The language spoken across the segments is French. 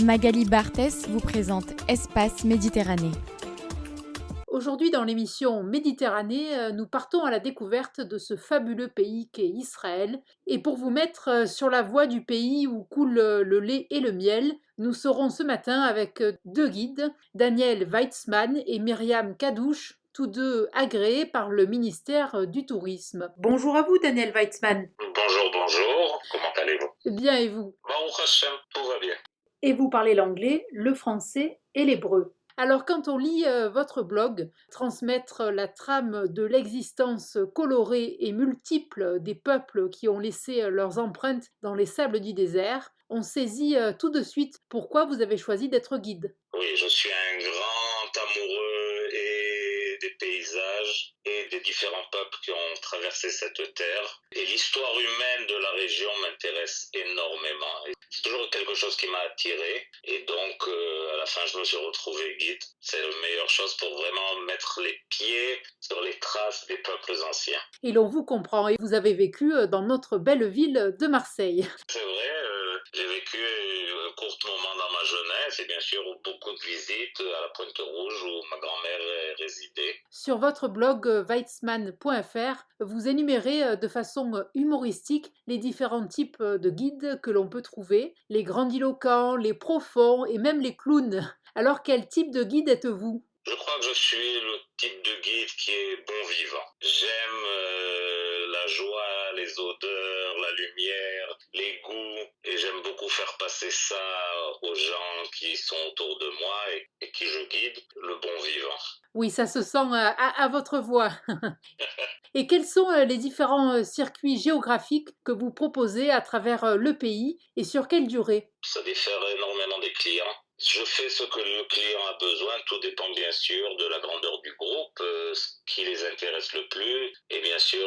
Magali Barthès vous présente Espace Méditerranée. Aujourd'hui, dans l'émission Méditerranée, nous partons à la découverte de ce fabuleux pays qu'est Israël. Et pour vous mettre sur la voie du pays où coule le lait et le miel, nous serons ce matin avec deux guides, Daniel Weitzman et Myriam Kadouche, tous deux agréés par le ministère du Tourisme. Bonjour à vous, Daniel Weitzman. Bonjour, comment allez-vous? Bien, et vous? Baruch Hashem, tout va bien. Et vous parlez l'anglais, le français et l'hébreu. Alors quand on lit votre blog, transmettre la trame de l'existence colorée et multiple des peuples qui ont laissé leurs empreintes dans les sables du désert, on saisit tout de suite pourquoi vous avez choisi d'être guide. Oui, je suis un grand amoureux et des paysages et des différents peuples qui ont traversé cette terre. Et l'histoire humaine de la région m'intéresse énormément. C'est toujours quelque chose qui m'a attiré. Et donc, à la fin, je me suis retrouvé guide. C'est la meilleure chose pour vraiment mettre les pieds sur les traces des peuples anciens. Et l'on vous comprend. Et vous avez vécu dans notre belle ville de Marseille. C'est vrai, j'ai vécu un court moment dans ma jeunesse et bien sûr beaucoup de visites à la Pointe-Rouge où ma grand-mère résidait. Sur votre blog weitzman.fr, vous énumérez de façon humoristique les différents types de guides que l'on peut trouver, les grandiloquents, les profonds et même les clowns. Alors quel type de guide êtes-vous ? Je crois que je suis le type de guide qui est bon vivant. J'aime la joie, les odeurs, la lumière, les goûts et j'aime beaucoup faire passer ça aux gens qui sont autour de moi et qui je guide, le bon vivant. Oui, ça se sent à votre voix. Et quels sont les différents circuits géographiques que vous proposez à travers le pays et sur quelle durée ? Ça diffère énormément des clients. Je fais ce que le client a besoin, tout dépend bien sûr de la grandeur du groupe, ce qui les intéresse le plus et bien sûr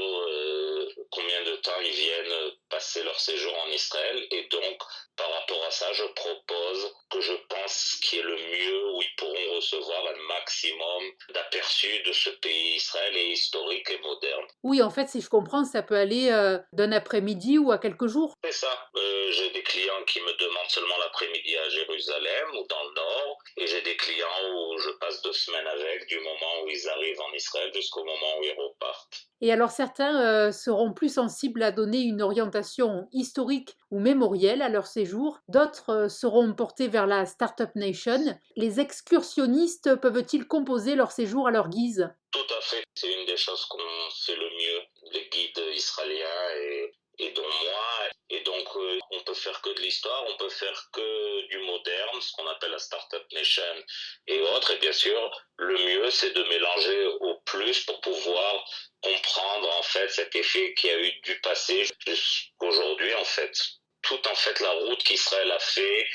combien de temps ils viennent passer leur séjour en Israël et donc par rapport à ça je propose que je pense qui est le mieux où ils pourront recevoir un maximum d'aperçus de ce pays. Israël est historique et moderne. Oui, en fait, si je comprends, ça peut aller d'un après-midi ou à quelques jours. C'est ça. J'ai des clients qui me demandent seulement l'après-midi à Jérusalem ou dans le nord et j'ai des clients où je passe 2 semaines avec du moment où ils arrivent en Israël jusqu'au moment où ils repartent. Et alors certains seront plus sensibles à donner une orientation historique ou mémorielle à leur séjour, d'autres seront portés vers la Startup Nation. Les excursionnistes peuvent-ils composer leur séjour à leur guise ? Tout à fait, c'est une des choses qu'on fait le mieux, les guides israéliens et dont moi. Et donc on peut faire que de l'histoire, on peut faire que du moderne, ce qu'on appelle la Startup Nation et autres. Et bien sûr, le mieux c'est de mélanger au plus pour pouvoir comprendre en fait cet effet qui a eu du passé jusqu'aujourd'hui en fait. Toute en fait la route qu'Israël a fait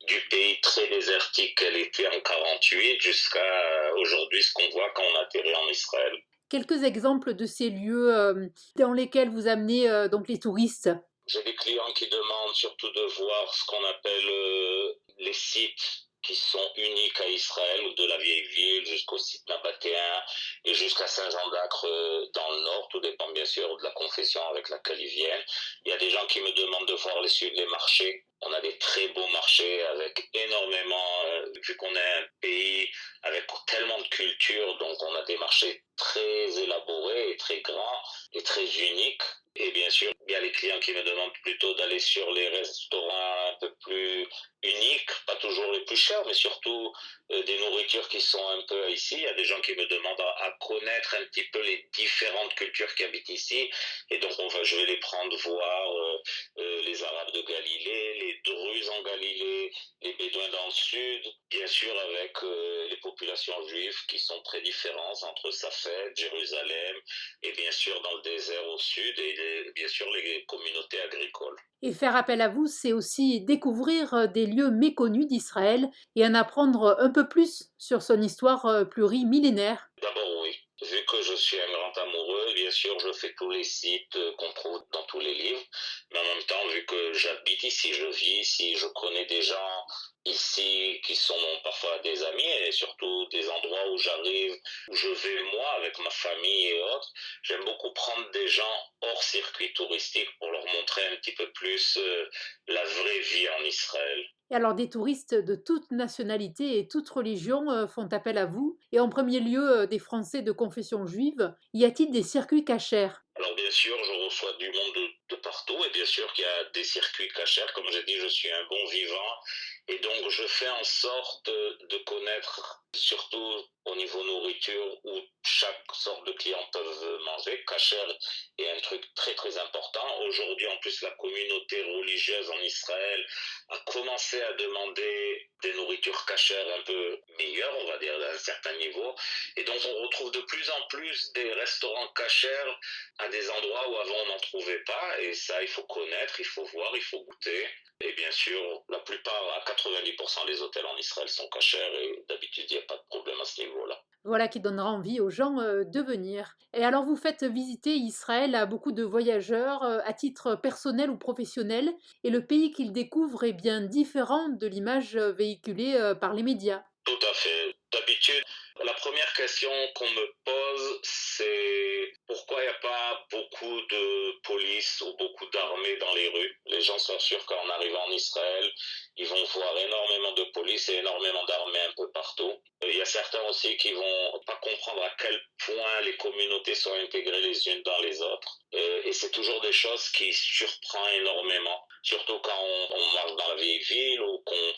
du pays très désertique qu'elle était en 48 jusqu'à aujourd'hui ce qu'on voit quand on atterrit en Israël. Quelques exemples de ces lieux dans lesquels vous amenez donc les touristes. J'ai des clients qui demandent surtout de voir ce qu'on appelle les sites qui sont uniques à Israël, de la vieille ville jusqu'au site nabatéen et jusqu'à Saint-Jean-d'Acre dans le nord, tout dépend bien sûr de la confession avec laquelle ils viennent. Il y a des gens qui me demandent de voir les marchés. On a des très beaux marchés avec énormément, vu qu'on est un pays avec tellement de culture, donc on a des marchés très élaborés et très grands et très uniques. Et bien sûr, il y a les clients qui me demandent plutôt d'aller sur les restaurants un peu plus uniques, pas toujours les plus chers, mais surtout des nourritures qui sont un peu ici. Il y a des gens qui me demandent à connaître un petit peu les différentes cultures qui habitent ici. Et donc, je vais les prendre voir les Arabes de Galilée, les Druzes en Galilée, les Bédouins dans le sud, bien sûr avec les populations juives qui sont très différentes entre Safed, Jérusalem et bien sûr dans le désert au sud et bien sûr les communautés agricoles. Et faire appel à vous, c'est aussi découvrir des lieux méconnus d'Israël et en apprendre un peu plus sur son histoire plurimillénaire. D'abord oui. Vu que je suis un grand amoureux, bien sûr, je fais tous les sites qu'on trouve dans tous les livres. Mais en même temps, vu que j'habite ici, je vis ici, je connais des gens ici qui sont parfois des amis et surtout des endroits où j'arrive, où je vais moi avec ma famille et autres. J'aime beaucoup prendre des gens hors circuit touristique pour leur montrer un petit peu plus la vraie vie en Israël. Et alors des touristes de toute nationalité et toute religion font appel à vous. Et en premier lieu, des Français de confession juive. Y a-t-il des circuits cachers? Alors bien sûr, je reçois du monde de partout et bien sûr qu'il y a des circuits cachers. Comme j'ai dit, je suis un bon vivant et donc je fais en sorte de connaître, surtout au niveau nourriture, où chaque sorte de client peuvent manger. Kasher est un truc très très important. Aujourd'hui, en plus, la communauté religieuse en Israël a commencé à demander des nourritures cachères un peu meilleures, on va dire, d'un certain niveau. Et donc on retrouve de plus en plus des restaurants cachers à des endroits où avant on n'en trouvait pas, et ça il faut connaître, il faut voir, il faut goûter. Et bien sûr, la plupart, à 90% des hôtels en Israël sont cachers et d'habitude il n'y a pas de problème à ce niveau-là. Voilà qui donnera envie aux gens de venir. Et alors vous faites visiter Israël à beaucoup de voyageurs à titre personnel ou professionnel, et le pays qu'ils découvrent est bien différent de l'image véhiculée par les médias. Tout à fait. D'habitude, la première question qu'on me pose, c'est pourquoi il n'y a pas beaucoup de police ou beaucoup d'armées dans les rues. Les gens sont sûrs qu'en arrivant en Israël, ils vont voir énormément de police et énormément d'armées un peu partout. Il y a certains aussi qui vont pas comprendre à quel point les communautés sont intégrées les unes dans les autres. Et c'est toujours des choses qui surprennent énormément. Surtout quand on marche dans la vieille ville ou qu'on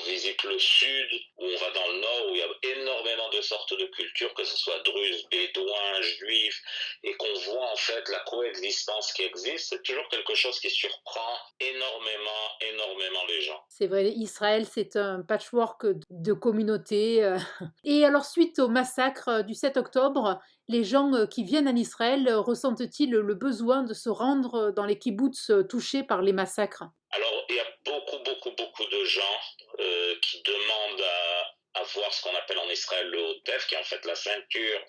visite le sud, où on va dans le nord, où il y a énormément de sortes de cultures, que ce soit druzes, bédouins, juifs, et qu'on voit en fait la coexistence qui existe. C'est toujours quelque chose qui surprend énormément, énormément les gens. C'est vrai, Israël, c'est un patchwork de communautés. Et alors, suite au massacre du 7 octobre, les gens qui viennent en Israël ressentent-ils le besoin de se rendre dans les kibboutz touchés par les massacres? Alors, il y a beaucoup, beaucoup, beaucoup de gens qui demandent à voir ce qu'on appelle en Israël le Hotef, qui est en fait la ceinture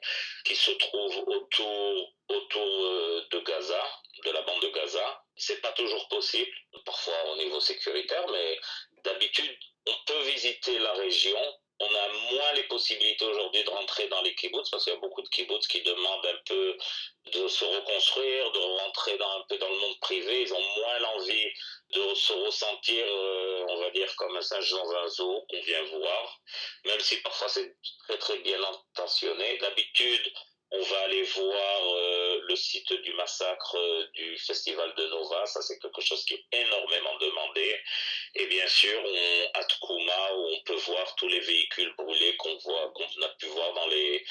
qui se trouve autour de Gaza, de la bande de Gaza. C'est pas toujours possible, parfois au niveau sécuritaire, mais d'habitude, on peut visiter la région. On a moins les possibilités aujourd'hui de rentrer dans les kibbutz parce qu'il y a beaucoup de kibbutz qui demandent un peu de se reconstruire, de rentrer un peu dans le monde privé. Ils ont moins l'envie de se ressentir, on va dire, comme un singe dans un zoo qu'on vient voir, même si parfois c'est très très bien intentionné. D'habitude, on va aller voir le site du massacre du festival de Nova. Ça, c'est quelque chose qui est énormément demandé. Et bien sûr, à Tkouma, où on peut voir tous les véhicules brûlés qu'on a pu voir dans les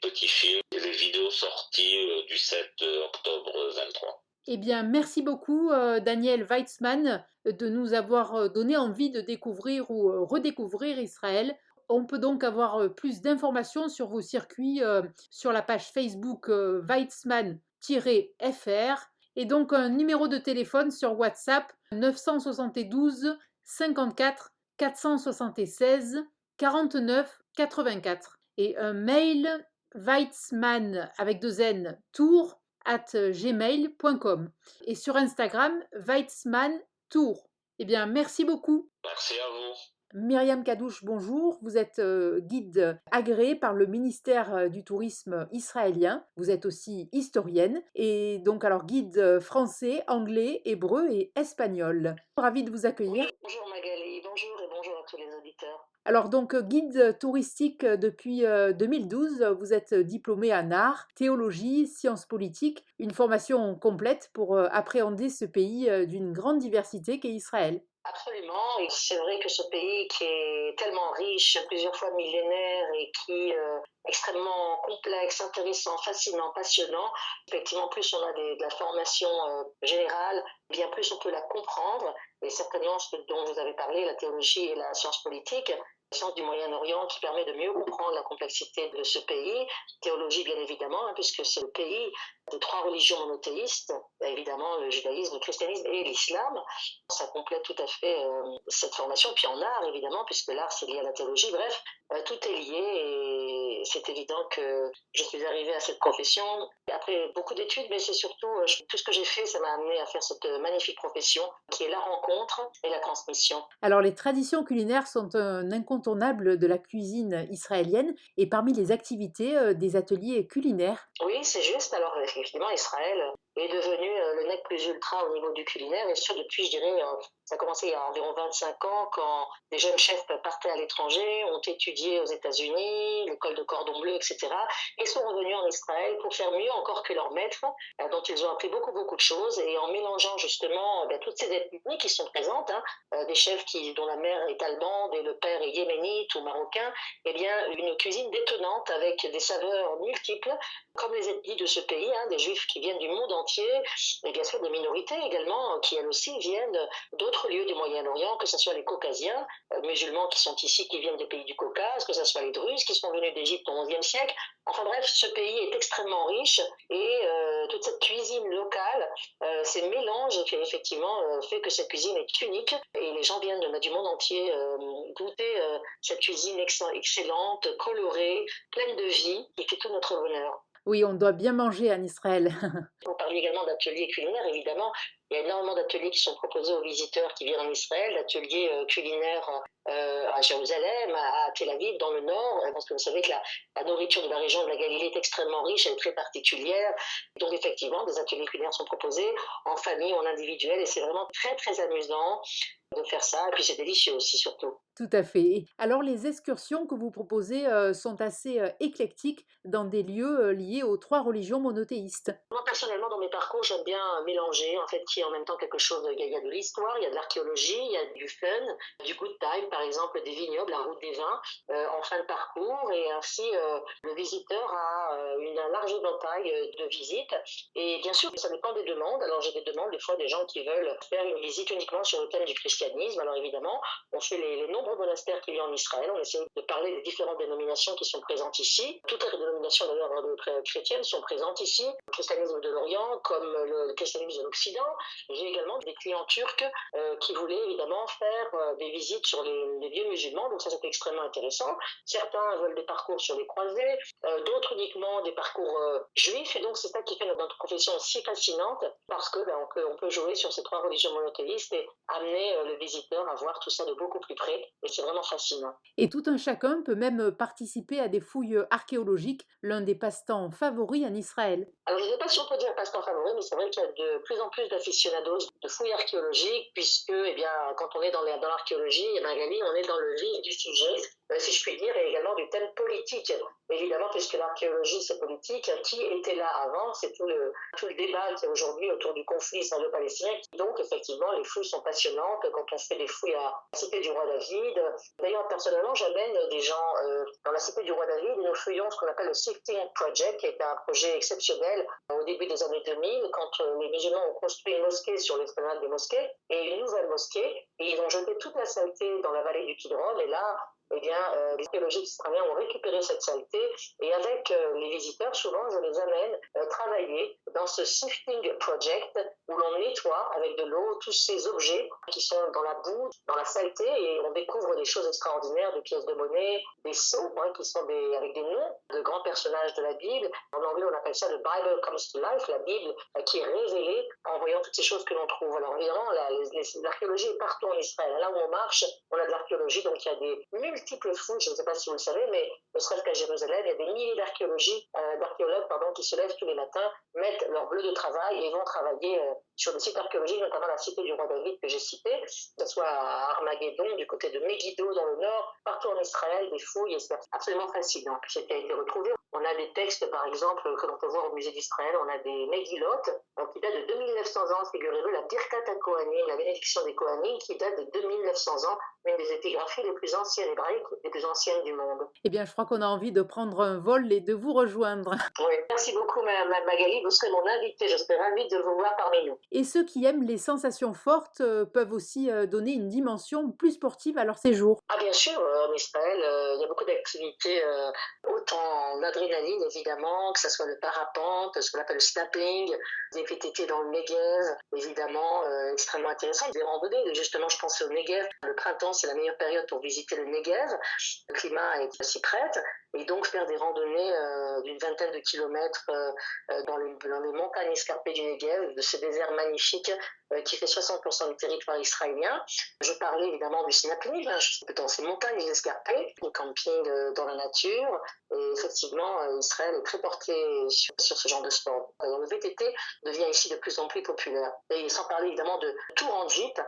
petits films et les vidéos sorties du 7 octobre 23. Eh bien, merci beaucoup, Daniel Weitzman, de nous avoir donné envie de découvrir ou redécouvrir Israël. On peut donc avoir plus d'informations sur vos circuits sur la page Facebook Weitzman-FR, et donc un numéro de téléphone sur WhatsApp 972 54 476 49 84, et un mail weitzman avec deux N tour @gmail.com, et sur Instagram Weitzman Tour. Eh bien, merci beaucoup. Merci à vous. Myriam Kadouche, bonjour. Vous êtes guide agréé par le ministère du Tourisme israélien. Vous êtes aussi historienne et donc alors guide français, anglais, hébreu et espagnol. Ravi de vous accueillir. Oui, bonjour Magali, bonjour et bonjour à tous les auditeurs. Alors donc guide touristique depuis 2012, vous êtes diplômé en art, théologie, sciences politiques, une formation complète pour appréhender ce pays d'une grande diversité qu'est Israël. Absolument, et c'est vrai que ce pays qui est tellement riche, plusieurs fois millénaire et qui est extrêmement complexe, intéressant, fascinant, passionnant, effectivement plus on a de la formation générale, bien plus on peut la comprendre, et certainement ce dont vous avez parlé, la théologie et la science politique, science du Moyen-Orient qui permet de mieux comprendre la complexité de ce pays, théologie bien évidemment, puisque c'est le pays des 3 religions monothéistes, évidemment le judaïsme, le christianisme et l'islam. Ça complète tout à fait cette formation, puis en art évidemment, puisque l'art c'est lié à la théologie, bref, tout est lié et c'est évident que je suis arrivée à cette profession. Après beaucoup d'études, mais c'est surtout tout ce que j'ai fait, ça m'a amené à faire cette magnifique profession qui est la rencontre et la transmission. Alors, les traditions culinaires sont un incontournable de la cuisine israélienne et parmi les activités des ateliers culinaires. Oui, c'est juste. Alors, effectivement, Israël est devenu le nec plus ultra au niveau du culinaire, et ce depuis, je dirais, ça a commencé il y a environ 25 ans, quand des jeunes chefs partaient à l'étranger, ont étudié aux États-Unis, l'école de Cordon Bleu, etc., et sont revenus en Israël pour faire mieux encore que leurs maîtres, dont ils ont appris beaucoup de choses, et en mélangeant justement toutes ces ethnies qui sont présentes, des chefs dont la mère est allemande et le père est yéménite ou marocain, eh bien, une cuisine détonnante avec des saveurs multiples, comme les ethnies de ce pays, des juifs qui viennent du monde entier, et bien sûr des minorités également, qui elles aussi viennent d'autres lieux du Moyen-Orient, que ce soit les Caucasiens, musulmans qui sont ici, qui viennent des pays du Caucase, que ce soit les Druzes qui sont venus d'Égypte au XIe siècle. Enfin bref, ce pays est extrêmement riche et toute cette cuisine locale, ces mélanges qui effectivement fait que cette cuisine est unique et les gens viennent du monde entier goûter cette cuisine excellente, colorée, pleine de vie, qui fait tout notre bonheur. Oui, on doit bien manger en Israël. On parle également d'ateliers culinaires, évidemment. Il y a énormément d'ateliers qui sont proposés aux visiteurs qui viennent en Israël, d'ateliers culinaires à Jérusalem, à Tel Aviv, dans le nord, parce que vous savez que la nourriture de la région de la Galilée est extrêmement riche, elle est très particulière. Donc effectivement, des ateliers culinaires sont proposés en famille, en individuel, et c'est vraiment très amusant de faire ça, et puis c'est délicieux aussi surtout. Tout à fait. Alors, les excursions que vous proposez sont assez éclectiques dans des lieux liés aux 3 religions monothéistes. Moi, personnellement, dans mes parcours, j'aime bien mélanger, en fait, qui est en même temps quelque chose. Il y a de l'histoire, il y a de l'archéologie, il y a du fun, du good time, par exemple, des vignobles, la route des vins, en fin de parcours. Et ainsi, le visiteur a une large éventail de visites. Et bien sûr, ça dépend des demandes. Alors, j'ai des demandes, des fois, des gens qui veulent faire une visite uniquement sur le thème du christianisme. Alors, évidemment, on fait les nombreux monastères qu'il y a en Israël. On essaie de parler des différentes dénominations qui sont présentes ici. Toutes les dénominations, d'ailleurs, chrétiennes sont présentes ici. Le christianisme de l'Orient, comme le christianisme de l'Occident. J'ai également des clients turcs qui voulaient évidemment faire des visites sur les lieux musulmans. Donc ça, c'était extrêmement intéressant. Certains veulent des parcours sur les croisés, d'autres uniquement des parcours juifs. Et donc, c'est ça qui fait notre profession si fascinante, parce que on peut jouer sur ces 3 religions monothéistes et amener le visiteur à voir tout ça de beaucoup plus près. Et c'est vraiment fascinant. Et tout un chacun peut même participer à des fouilles archéologiques, l'un des passe-temps favoris en Israël. Alors, je ne sais pas si on peut dire passe-temps favori, mais c'est vrai qu'il y a de plus en plus d'aficionados de fouilles archéologiques, puisque, quand on est dans l'archéologie, Magali, on est dans le vif du sujet, si je puis dire, et également du thème politique. Évidemment, puisque l'archéologie, c'est politique, qui était là avant, c'est tout le débat qui est aujourd'hui autour du conflit israélo-palestinien. Donc, effectivement, les fouilles sont passionnantes quand on fait des fouilles à la cité du roi David. D'ailleurs, personnellement, j'amène des gens dans la cité du roi David et nous fouillons ce qu'on appelle le Sifting Project, qui est un projet exceptionnel au début des années 2000, quand les musulmans ont construit une mosquée sur l'esplanade des mosquées et une nouvelle mosquée, et ils ont jeté toute la saleté dans la vallée du Kidron, et là, les archéologistes israéliens ont récupéré cette saleté, et avec les visiteurs, souvent, je les amène travailler dans ce Sifting Project, où l'on nettoie avec de l'eau tous ces objets qui sont dans la boue, dans la saleté, et on découvre des choses extraordinaires, des pièces de monnaie, des sceaux, qui sont avec des noms de grands personnages de la Bible. En anglais, on appelle ça le Bible comes to life, la Bible qui est révélée en voyant toutes ces choses que l'on trouve. Alors évidemment, l'archéologie est partout en Israël. Là où on marche, on a de l'archéologie, donc il y a des multiples fouilles, je ne sais pas si vous le savez, mais ne serait-ce qu'à Jérusalem, il y a des milliers d'archéologues qui se lèvent tous les matins, mettent leur bleu de travail et vont travailler sur des sites archéologiques, notamment la cité du roi David que j'ai citée, que ce soit à Armageddon, du côté de Megiddo dans le nord, partout en Israël, des fouilles, et c'est absolument fascinant ce qui a été retrouvé. On a des textes, par exemple, que l'on peut voir au musée d'Israël, on a des Megillot, qui datent de 2900 ans, figurez-vous, la Birkat HaKohanim, la bénédiction des Kohanim, qui date de 2900 ans, une des épigraphies les plus anciennes hébraïques historiques les plus anciennes du monde. Eh bien, je crois qu'on a envie de prendre un vol et de vous rejoindre. Oui. Merci beaucoup, Mme Magali. Vous serez mon invitée. Je serai ravie de vous voir parmi nous. Et ceux qui aiment les sensations fortes peuvent aussi donner une dimension plus sportive à leur séjour. Ah, bien sûr, en Israël, il y a beaucoup d'activités, autant en adrénaline évidemment, que ce soit le parapente, ce qu'on appelle le snapping, des VTT dans le Negev, évidemment, extrêmement intéressant. Des randonnées, justement, je pensais au Negev. Le printemps, c'est la meilleure période pour visiter le Negev. Le climat est aussi prêt. Et donc faire des randonnées d'une vingtaine de kilomètres dans les montagnes escarpées du Negev, de ce désert magnifique qui fait 60% du territoire israélien. Je parlais évidemment du snapping, dans ces montagnes escarpées, du camping dans la nature. Et effectivement, Israël est très porté sur ce genre de sport. Alors, le VTT devient ici de plus en plus populaire. Et sans parler évidemment de tour en jeep,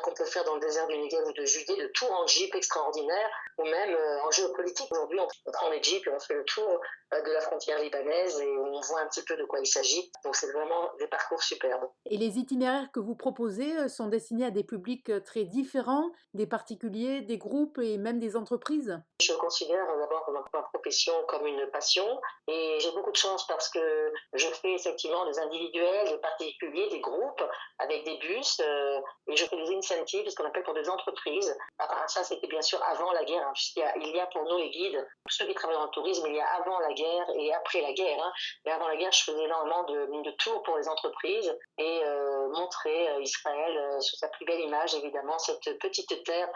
qu'on peut faire dans le désert du Negev ou de Judée, de tours en jeep extraordinaires, ou même en géopolitique. Aujourd'hui, on prend les jeeps et on fait le tour de la frontière libanaise et on voit un petit peu de quoi il s'agit. Donc c'est vraiment des parcours superbes. Et les itinéraires que vous proposez sont destinés à des publics très différents, des particuliers, des groupes et même des entreprises? Je considère d'abord ma profession comme une passion et j'ai beaucoup de chance parce que je fais effectivement des individuels, des particuliers, des groupes avec des bus et je fais des incentives, ce qu'on appelle pour des entreprises. Alors, ça, c'était bien sûr avant la guerre, puisqu'il y a pour nous les guides, ceux qui travaillent dans le tourisme, il y a avant la guerre et après la guerre. Mais avant la guerre, je faisais énormément de tours pour les entreprises et montrer Israël sous sa plus belle image, évidemment, cette petite terre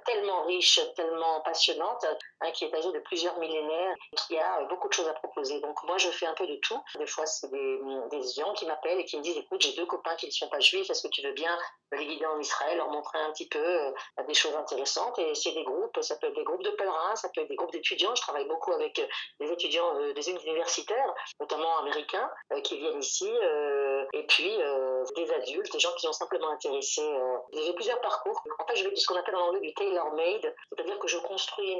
tellement riche, tellement passionnante, qui est âgée de plusieurs millénaires, qui a beaucoup de choses à proposer. Donc moi, je fais un peu de tout. Des fois, c'est des gens qui m'appellent et qui me disent, écoute, j'ai 2 copains qui ne sont pas juifs, est-ce que tu veux bien les guider en Israël, leur montrer un petit peu des choses intéressantes? Et c'est des groupes, ça peut être des groupes de pèlerins, ça peut être des groupes d'étudiants. Je travaille beaucoup avec des étudiants des universitaires, notamment américains, qui viennent ici, et puis des adultes, des gens qui sont simplement intéressés. J'ai plusieurs parcours. En fait, je vais de ce qu'on appelle en anglais du tailor-made, c'est-à-dire que je construis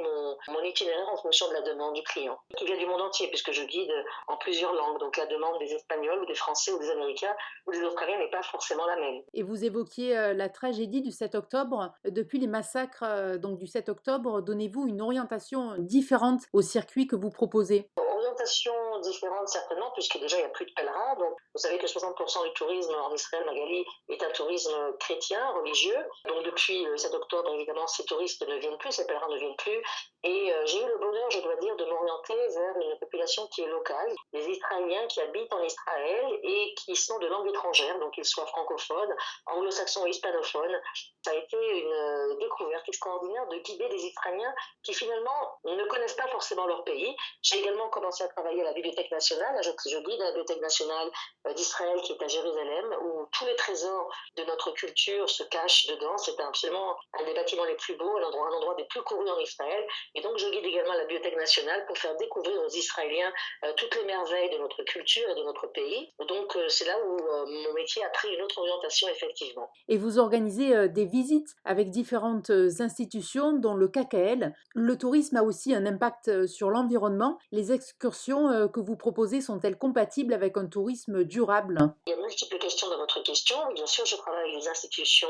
mon itinéraire en fonction de la demande du client, qui vient du monde entier, puisque je guide en plusieurs langues. Donc la demande des Espagnols ou des Français ou des Américains ou des Australiens n'est pas forcément la même. Et vous évoquiez la tragédie du 7 octobre. Depuis les massacres donc du 7 octobre, donnez-vous une orientation différente au circuit que vous proposez? Orientation différente certainement, puisque déjà il n'y a plus de pèlerins. Donc vous savez que 60% du tourisme en Israël, Magali, est un tourisme chrétien, religieux. Donc depuis le 7 octobre, évidemment, ces touristes ne viennent plus, ces pèlerins ne viennent plus. Et j'ai eu le bonheur, je dois dire, de m'orienter vers une population qui est locale, les Israéliens qui habitent en Israël et qui sont de langue étrangère, donc qu'ils soient francophones, anglo-saxons ou hispanophones. Ça a été une découverte extraordinaire de guider des Israéliens qui finalement ne connaissent pas forcément leur pays. J'ai également commencé à travailler à la Bibliothèque nationale. Je guide à la Bibliothèque nationale d'Israël qui est à Jérusalem, où tous les trésors de notre culture se cachent dedans. C'est absolument un des bâtiments les plus beaux, un endroit des plus courus en Israël. Et donc je guide également à la Bibliothèque nationale pour faire découvrir aux Israéliens toutes les merveilles de notre culture et de notre pays. Donc c'est là où mon métier a pris une autre orientation effectivement. Et vous organisez des visites avec différentes institutions, dont le KKL. Le tourisme a aussi un impact sur l'environnement. Les excursions que vous proposez sont-elles compatibles avec un tourisme durable? Il y a multiples questions dans votre question. Bien sûr, je travaille avec des institutions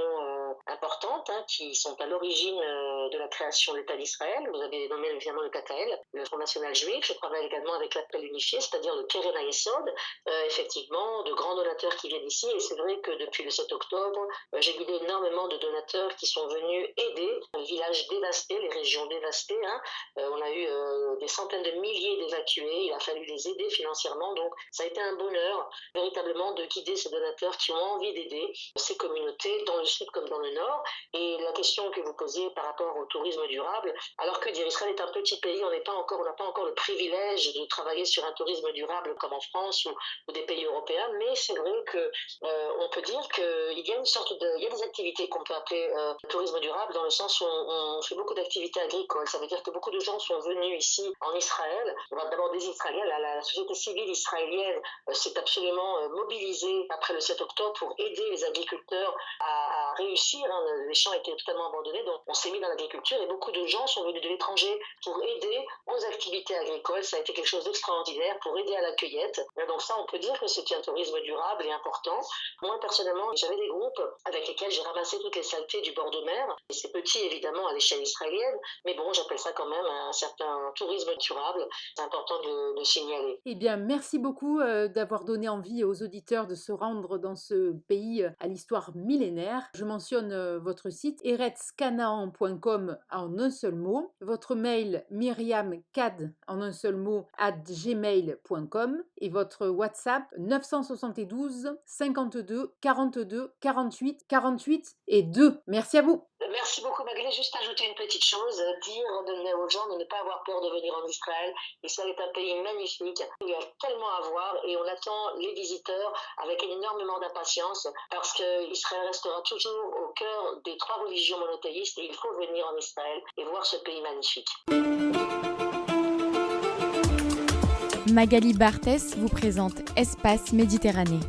importantes qui sont à l'origine de la création de l'État d'Israël. Vous avez nommé évidemment le KKL, le Front National Juif. Je travaille également avec l'Appel Unifié, c'est-à-dire le Keren HaYesod. Effectivement, de grands donateurs qui viennent ici. Et c'est vrai que depuis le 7 octobre, j'ai guidé énormément de donateurs qui sont venus aider les villages dévastés, les régions dévastées. On a eu des centaines de milliers d'évacués. Il a fallu les aider financièrement. Donc, ça a été un bonheur véritablement de guider ces donateurs qui ont envie d'aider ces communautés dans le sud comme dans le nord. Et la question que vous posiez par rapport au tourisme durable, alors que dire, Israël est un petit pays, on n'a pas encore le privilège de travailler sur un tourisme durable comme en France ou des pays européens, mais c'est vrai que on peut dire qu'il y a il y a des activités qu'on peut appeler tourisme durable dans le sens où on fait beaucoup d'activités agricoles. Ça veut dire que beaucoup de gens sont venus ici en Israël. D'abord des Israéliens, la société civile israélienne s'est absolument mobilisée après le 7 octobre pour aider les agriculteurs à réussir réussir. Les champs étaient totalement abandonnés, donc on s'est mis dans l'agriculture et beaucoup de gens sont venus de l'étranger pour aider aux activités agricoles. Ça a été quelque chose d'extraordinaire pour aider à la cueillette. Et donc ça, on peut dire que c'était un tourisme durable et important. Moi, personnellement, j'avais des groupes avec lesquels j'ai ramassé toutes les saletés du bord de mer. Et c'est petit, évidemment, à l'échelle israélienne, mais bon, j'appelle ça quand même un certain tourisme durable. C'est important de signaler. Eh bien, merci beaucoup d'avoir donné envie aux auditeurs de se rendre dans ce pays à l'histoire millénaire. Je mentionne votre site eretzcanaan.com en un seul mot, votre mail myriamcad en un seul mot @gmail.com et votre WhatsApp 972 52 42 48 48 et 2. Merci à vous. Merci beaucoup Magali. Juste ajouter une petite chose, dire aux gens de ne pas avoir peur de venir en Israël. Israël est un pays magnifique, il y a tellement à voir et on attend les visiteurs avec énormément d'impatience parce qu'Israël restera toujours au cœur des 3 religions monothéistes et il faut venir en Israël et voir ce pays magnifique. Magali Barthès vous présente Espace Méditerranée.